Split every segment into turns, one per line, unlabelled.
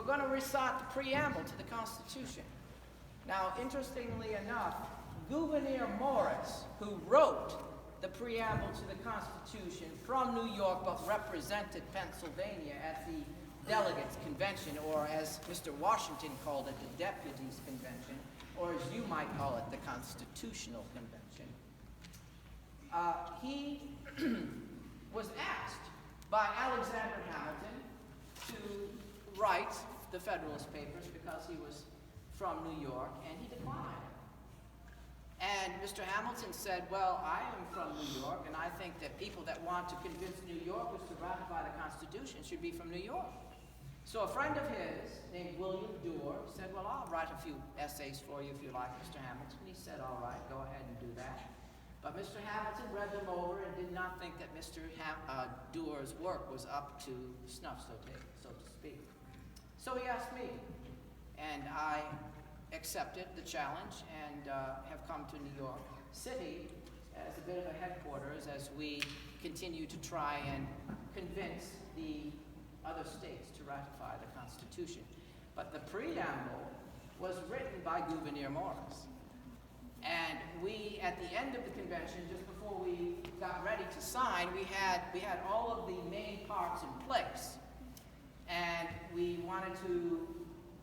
going to recite the preamble to the Constitution. Now, interestingly enough, Gouverneur Morris, who wrote the preamble to the Constitution from New York but represented Pennsylvania at the Delegates Convention, or as Mr. Washington called it, the Deputies Convention, or as you might call it, the Constitutional Convention. He was asked by Alexander Hamilton to write the Federalist Papers because he was from New York, and he declined. And Mr. Hamilton said, well, I am from New York, and I think that people that want to convince New Yorkers to ratify the Constitution should be from New York. So a friend of his, named William Dorr, said, well, I'll write a few essays for you if you like, Mr. Hamilton. He said, all right, go ahead and do that. But Mr. Hamilton read them over and did not think that Mr. Dorr's work was up to snuff, so to speak. So he asked me, and I accepted the challenge and have come to New York City as a bit of a headquarters as we continue to try and convince the other states to ratify the Constitution. But the preamble was written by Gouverneur Morris. And we, at the end of the convention, just before we got ready to sign, we had all of the main parts in place. And we wanted to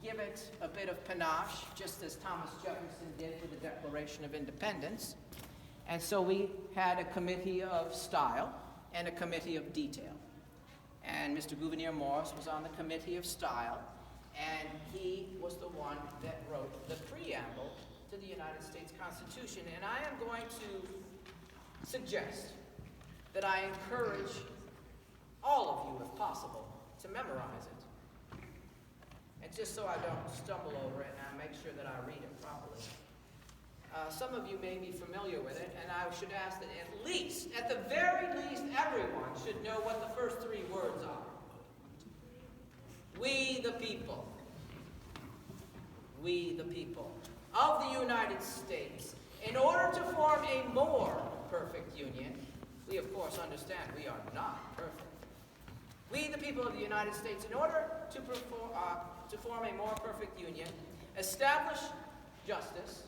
give it a bit of panache, just as Thomas Jefferson did with the Declaration of Independence. And so we had a committee of style and a committee of detail. And Mr. Gouverneur Morris was on the committee of style, and he was the one that wrote the preamble to the United States Constitution. And I am going to suggest that I encourage all of you, if possible, to memorize it. And just so I don't stumble over it, and I make sure that I read it properly. Some of you may be familiar with it, and I should ask that at the very least, everyone should know what the first three words are. We the people. We the people of the United States. In order to form a more perfect union, we of course understand we are not perfect. We the people of the United States, in order to form a more perfect union, establish justice,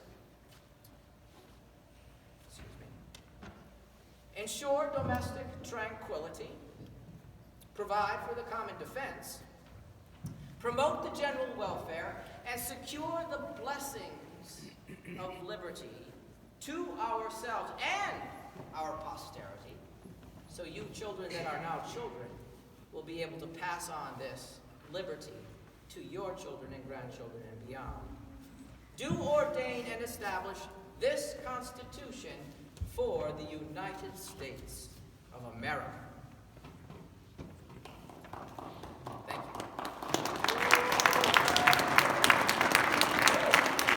ensure domestic tranquility, provide for the common defense, promote the general welfare, and secure the blessings of liberty to ourselves and our posterity. So you children that are now children will be able to pass on this liberty to your children and grandchildren and beyond. Do ordain and establish this Constitution for the United States of America.